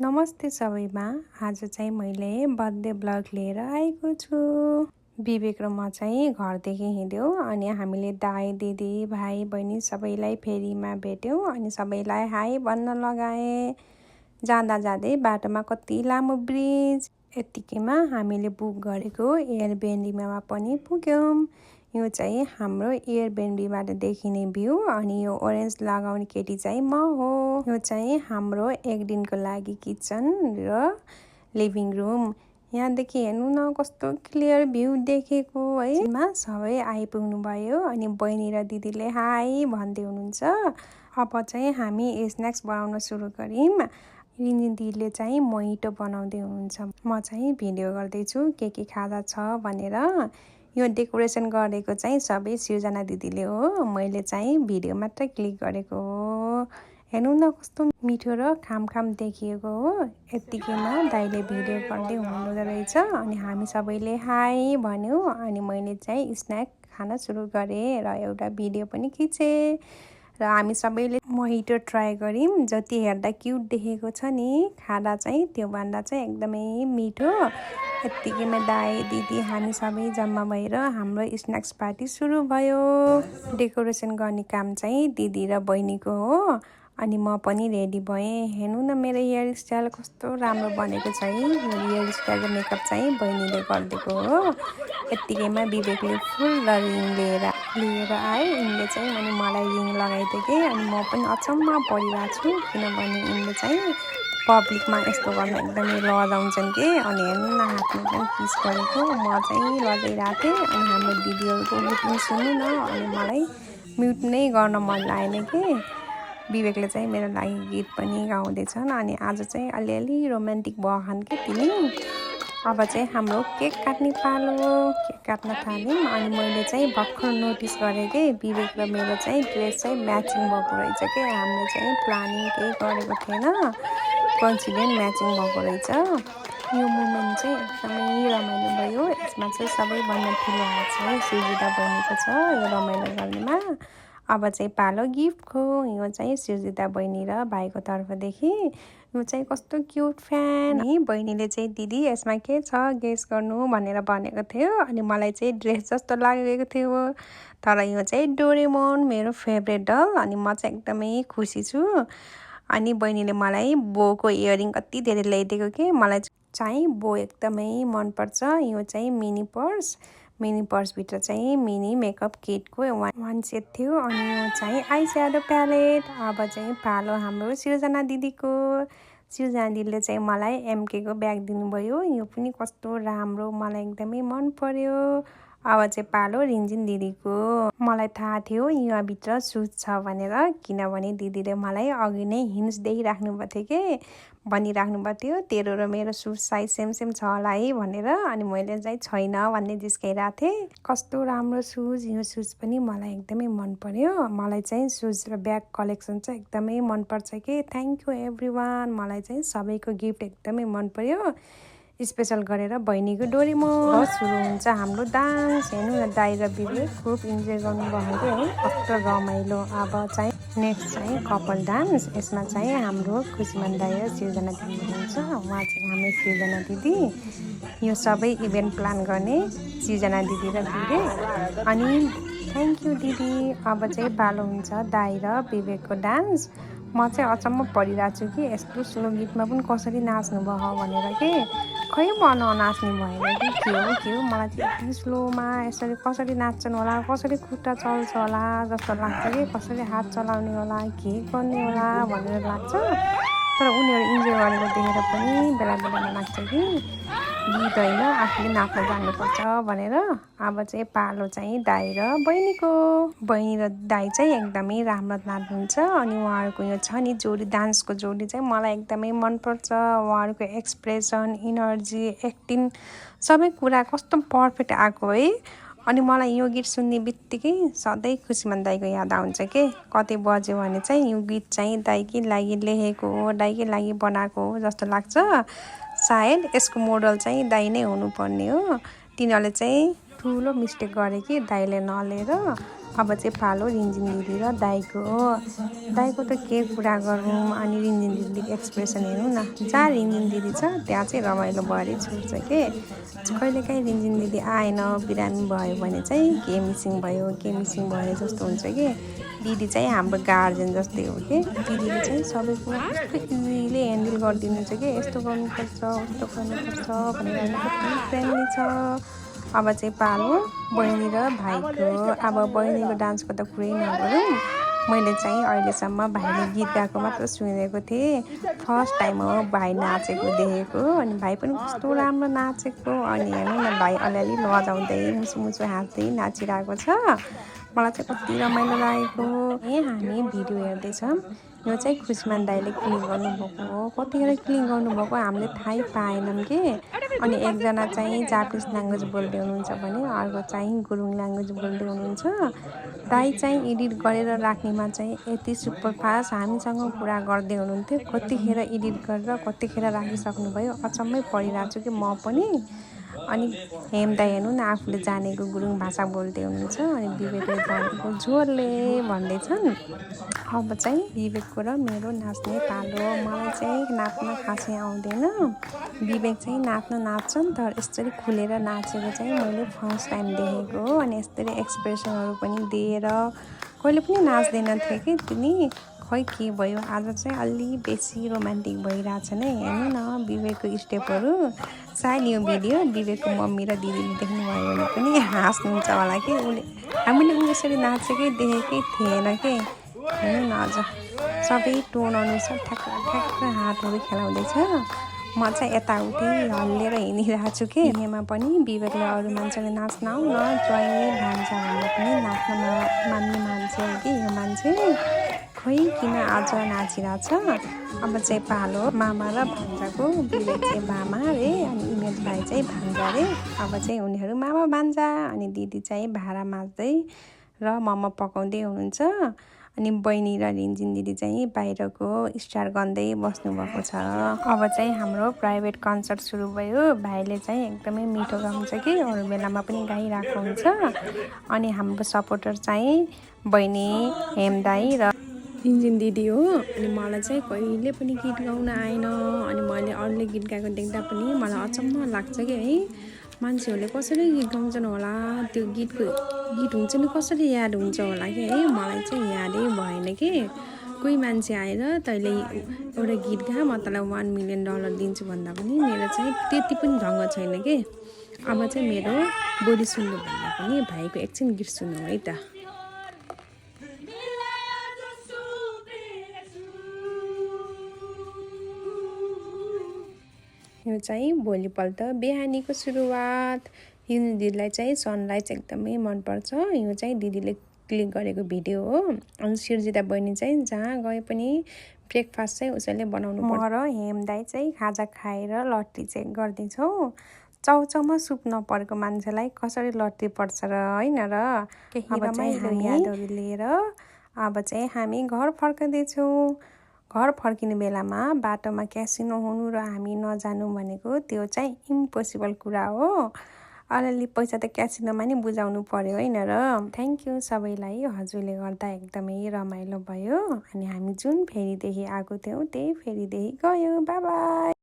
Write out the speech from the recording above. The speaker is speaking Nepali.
नमस्ते सबैमा। आज चाहिँ मैले बर्थडे ब्लग लिएर आएको छु। विवेक र म चाहिँ घरदेखि हिँड्यौँ अनि हामीले दाइ दिदी भाइ बहिनी सबैलाई फेरीमा भेट्यौँ अनि सबैलाई हाई भन्न लगाएँ। जाँदा जाँदै बाटोमा कति लामो ब्रिज, यत्तिकैमा हामीले बुक गरेको एयरबिएनबीमा पनि पुग्यौँ। यो चाहिँ हाम्रो एयरबिएनबीबाट देखिने भ्यू अनि यो ओरेन्ज लगाउने केटी चाहिँ म हो। यो चाहिँ हाम्रो एक दिनको लागि किचन र लिभिङ रुम। यहाँदेखि हेर्नु न कस्तो क्लियर भ्यू देखेको है। मा सबै आइपुग्नु भयो अनि बहिनी र दिदीले हाई भन्दै हुनुहुन्छ। अब चाहिँ हामी स्न्याक्स बनाउन सुरु गर्यौँ। रिन्जिन दिदीले चाहिँ मोहिटो बनाउँदै हुनुहुन्छ। म चाहिँ भिडियो गर्दैछु के खाँदा छ भनेर। यो डेकोरेसन गरेको चाहिँ सबै सृजना दिदीले हो, मैले चाहिँ भिडियो मात्र क्लिक गरेको हो। हेर्नु न कस्तो मिठो र खाम देखिएको हो। यत्तिकैमा दाइले भिडियो गर्दै हुनुहुँदो रहेछ अनि हामी सबैले हाई भन्यौँ अनि मैले चाहिँ स्न्याक खान सुरु गरेँ र एउटा भिडियो पनि खिचेँ र हामी सबैले मोहिटो ट्राई गर्यौँ। जति हेर्दा क्युट देखेको छ नि, खाँदा चाहिँ त्योभन्दा चाहिँ एकदमै मिठो। यत्तिकैमा दाइ दिदी हामी सबै जम्मा भएर हाम्रो स्न्याक्स पार्टी सुरु भयो। डेकोरेसन गर्ने काम चाहिँ दिदी र बहिनीको हो अनि म पनि रेडी भएँ। हेर्नु न मेरो हेयर स्टाइल कस्तो राम्रो बनेको छ है। यो हेयर स्टाइल र मेकअप चाहिँ बहिनीले गरिदिएको हो। यत्तिकैमा विवेकले फुल र रिङ लिएर आए। यिनले चाहिँ अनि मलाई रिङ लगाइदियो कि अनि म पनि अचम्म परिरहेको छु किनभने यिनले चाहिँ पब्लिकमा यस्तो गर्न एकदमै लजाउँछन् कि। अनि हेर्नु न हातमा पनि किस गरेको, म चाहिँ लजाइरहेको थिएँ अनि हाम्रो दिदीहरूको गीत सुन्नु न अनि मलाई म्युट नै गर्न मन लागेन कि। विवेकले चाहिँ मेरो लागि गीत पनि गाउँदैछन् अनि आज चाहिँ अलिअलि रोमान्टिक भएछन् कि तिमी। अब चाहिँ हाम्रो केक काट्ने पालो। केक काट्न थाल्यौँ अनि मैले चाहिँ भर्खर नोटिस गरेँ कि विवेक र मेरो चाहिँ ड्रेस चाहिँ म्याचिङ भएको रहेछ कि। हामीले चाहिँ प्लानिङ केही गरेको थिएन, कोइन्सिडेन्ट म्याचिङ भएको रहेछ। यो मोमेन्ट चाहिँ एकदमै रमाइलो भयो। यसमा चाहिँ सबैभन्दा ठुलो हात चाहिँ सृजिता बहिनीको छ यो रमाइलो गर्नेमा। अब चाहिँ पालो गिफ्टको। यो चाहिँ सृजिता बहिनी र भाइको तर्फदेखि। यो चाहिँ कस्तो क्युट फ्यान है। बहिनीले चाहिँ दिदी यसमा के छ गेस गर्नु भनेर भनेको थियो अनि मलाई चाहिँ ड्रेस जस्तो लागेको थियो। तर यो चाहिँ डोरेमोन मेरो फेभरेट डल अनि म चाहिँ एकदमै खुसी छु। अनि बहिनीले मलाई बोको इयरिङ कति धेरै ल्याइदिएको कि मलाई चाहिँ बो एकदमै मनपर्छ। यो चाहिँ मिनी पर्सभित्र चाहिँ मिनी मेकअप किटको वान सेट थियो अनि यो चाहिँ आई स्याडो प्यालेट। अब चाहिँ पालो हाम्रो सृजना दिदीको। सृजना दिदीले चाहिँ मलाई एमकेको ब्याग दिनुभयो। यो पनि कस्तो राम्रो, मलाई एकदमै मन पर्यो। अब चाहिँ पालो रिन्जिन दिदीको। मलाई थाहा थियो यहाँभित्र सुज छ भनेर किनभने दिदीले मलाई अघि नै हिन्ट्स दिइराख्नु भएको थियो कि, भनिराख्नु भएको थियो तेरो र मेरो सुज साइज सेम छ होला है भनेर। अनि मैले चाहिँ छैन भन्ने जिस्काइरहेको थिएँ। कस्तो राम्रो सुज, यो सुज पनि मलाई एकदमै मन पर्यो। मलाई चाहिँ सुज र ब्याग कलेक्सन चाहिँ एकदमै मनपर्छ कि। Thank you everyone. मलाई चाहिँ सबैको गिफ्ट एकदमै मन पर्यो, स्पेसल गरेर बहिनीको डोरेमोन। सुरु हुन्छ हाम्रो डान्स। हेर्नु न दाइ र विवेक खुब इन्जोय गर्नुभएको है, कस्तो रमाइलो। अब चाहिँ नेक्स्ट चाहिँ कपल डान्स। यसमा चाहिँ हाम्रो खुसीमान दाइ र सृजना दिदी हुनुहुन्छ। उहाँ चाहिँ हाम्रो सृजना दिदी। यो सबै इभेन्ट प्लान गर्ने सृजना दिदी र विवेक। अनि थ्याङ्क यू दिदी। अब चाहिँ पालो हुन्छ दाइ र विवेकको डान्स। म चाहिँ अचम्म परिरहेको छु कि यस्तो स्लो गीतमा पनि कसरी नाच्नु भयो भनेर कि। खै म ननाच्ने भएन कि के हो मलाई चाहिँ यति स्लोमा यसरी कसरी नाच्छन् होला, कसरी खुट्टा चल्छ होला जस्तो लाग्छ कि, कसरी हात चलाउने होला, के गर्ने होला भनेर लाग्छ। तर उनीहरू इन्जोय गरेको देखेर पनि बेला बेलामा लाग्छ कि गीत होइन आफूले नाच्न जान्नुपर्छ भनेर। अब चाहिँ पालो चाहिँ दाइ र बहिनीको। बहिनी र दाइ चाहिँ एकदमै राम्रो नाच्नुहुन्छ अनि उहाँहरूको यो छ नि जोडी, डान्सको जोडी चाहिँ मलाई एकदमै मनपर्छ। उहाँहरूको एक्सप्रेसन, इनर्जी, एक्टिङ सबै कुरा कस्तो पर्फेक्ट आएको है। अनि मलाई यो गीत सुन्ने बित्तिकै सधैँ खुसीमान दाइको याद आउँछ कि। कतै बज्यो भने चाहिँ यो गीत चाहिँ दाइकै लागि लेखेको हो, दाइकै लागि बनाएको हो जस्तो लाग्छ। सायद यसको मोडल चाहिँ दाइ नै हुनुपर्ने हो। तिनीहरूले चाहिँ ठुलो मिस्टेक गरे कि दाइले नलिएर अब चाहिँ पालो रिन्जिन दिदी र दाइको त के कुरा गरौँ। अनि रिन्जिन दिदीको एक्सप्रेसन हेर्नु न, जहाँ रिन्जिन दिदी छ त्यहाँ चाहिँ रमाइलो भरि छुट्छ के। कहिलेकाहीँ रिन्जिन दिदी आएन, बिरामी भयो भने चाहिँ के मिसिङ भयो जस्तो हुन्छ कि। दिदी चाहिँ हाम्रो गार्जेन जस्तै हो कि। दिदीले चाहिँ सबै कुरा कस्तो इजिली ह्यान्डल गरिदिनुहुन्छ कि, यस्तो गर्नुपर्छ उस्तो गर्नुपर्छ भनेर कति फ्रेन्डली छ। अब चाहिँ पालो बहिनी र भाइको। अब बहिनीको डान्सको त कुरै नगरौँ। मैले चाहिँ अहिलेसम्म भाइले गीत गाएको मात्र सुनेको थिएँ, फर्स्ट टाइम हो भाइ नाचेको देखेको। अनि भाइ पनि कस्तो राम्रो नाचेको। अनि हेर्नु न, भाइ अलिअलि लजाउँदै मुसु हाँस्दै नाचिरहेको छ। मलाई चाहिँ कति रमाइलो लागेको। हामी भिडियो हेर्दैछौँ, यो चाहिँ खुसमान दाइले क्लिक गर्नुभएको हो। कतिखेर क्लिक गर्नुभएको हामीले थाहै पाएनौँ कि। अनि एकजना चाहिँ जापानिज ल्याङ्ग्वेज बोल्दै हुनुहुन्छ भने अर्को चाहिँ गुरुङ ल्याङ्ग्वेज बोल्दै हुनुहुन्छ। दाइ चाहिँ एडिट गरेर राख्नेमा चाहिँ यति सुपर फास्ट हामीसँग कुरा गर्दै हुनुहुन्थ्यो। कतिखेर एडिट गरेर कतिखेर राखिसक्नुभयो, अचम्मै परिरहेको छु कि म पनि। अनि हेम दाइ हेर्नु न, आफूले जानेको गुरुङ भाषा बोल्दै हुनुहुन्छ। अनि विवेकले जानेको जोरले भन्दैछन्। अब चाहिँ विवेकको र मेरो नाच्ने पालो। मलाई चाहिँ नाच्न खासै आउँदैन। विवेक चाहिँ नाच्छन्, तर यसरी खुलेर नाचेको चाहिँ मैले फर्स्ट टाइम देखेको हो। अनि यसरी एक्सप्रेसनहरू पनि दिएर कहिले पनि नाच्दैन थिएँ कि तिनी। खै के भयो, आज चाहिँ अलि बेसी रोमान्टिक भइरहेछ नै। हेर्नु न विवेकको स्टेपहरू। सायद यो भिडियो विवेकको मम्मी र दिदीले देख्नुभयो भने पनि हाँस्नुहुन्छ होला कि। हामीले यसरी नाचेकै देखेकै थिएन कि। हेर्नु न, अझ सबै टोन अनुसार ठ्याक्क हातहरू खेलाउँदैछ। म चाहिँ यताउति हल्लिएर हिँडिरहेको छु कि। यहाँ पनि विवेकले अरू मान्छेले नाच्न आऊ न, ज्वाइँ भान्जा भन्दा पनि नाच्न नमान्ने मान्छे हो कि यो मान्छे। खै किन आज नाचिरहेछ। अब चाहिँ पालो मामा र भान्जाको। विवेक चाहिँ मामा रे, अनि इमेज भाइ चाहिँ भान्जा रे। अब चाहिँ उनीहरू मामा भान्जा। अनि दिदी चाहिँ भाँडा माझ्दै र मोमो पकाउँदै हुनुहुन्छ। अनि बहिनी र रिन्जिन दिदी चाहिँ बाहिरको स्टार गन्दै बस्नुभएको छ। अब चाहिँ हाम्रो प्राइभेट कन्सर्ट सुरु भयो। भाइले चाहिँ एकदमै मिठो गाउँछ कि, अरू बेलामा पनि गाइरहेको हुन्छ। अनि हाम्रो सपोर्टर चाहिँ बहिनी, हेम दाइ र रिन्जिन दिदी हो। अनि मलाई चाहिँ कहिले पनि गीत गाउन आएन। अनि मैले अरूले गीत गाएको देख्दा पनि मलाई अचम्म लाग्छ कि है, मान्छेहरूले कसरी गीत गाउँछन् होला। त्यो गीत हुन्छ नि, कसरी याद हुन्छ होला कि है। मलाई चाहिँ यादै भएन कि। कोही मान्छे आएर तैँले एउटा गीत गा, म तँलाई $1 मिलियन दिन्छु भन्दा पनि मेरो चाहिँ त्यति पनि ढङ्ग छैन कि। अब चाहिँ मेरो बोली सुन्नु भन्दा पनि भाइको एकछिन गीत सुन्नु है त। यो चाहिँ भोलिपल्ट बिहानीको सुरुवात। यो दिदीलाई चाहिँ सनराइज एकदमै मनपर्छ। यो चाहिँ दिदीले क्लिक गरेको भिडियो हो। अनि सिर्जिता बहिनी चाहिँ जहाँ गए पनि ब्रेकफास्ट चाहिँ उसैले बनाउनु पर्छ। म र हेम दाइ चाहिँ खाजा खाएर लट्ठी चेक गर्दैछौँ। चाउचाउमा सुप नपरेको मान्छेलाई कसरी लट्ठी पर्छ र, होइन र। केही रमाइलो यादहरू लिएर अब चाहिँ हामी घर फर्कँदैछौँ। घर फर्किने बेलामा बाटोमा क्यासिनो हुनु र हामी नजानु भनेको त्यो चाहिँ इम्पोसिबल कुरा हो। अलिअलि पैसा त क्यासिनोमा नि बुझाउनु पर्यो, होइन र। थ्याङ्क यू सबैलाई, हजुरले गर्दा एकदमै रमाइलो भयो। अनि हामी जुन फेरीदेखि आएको थियौँ त्यही फेरीदेखि गयौँ। By by.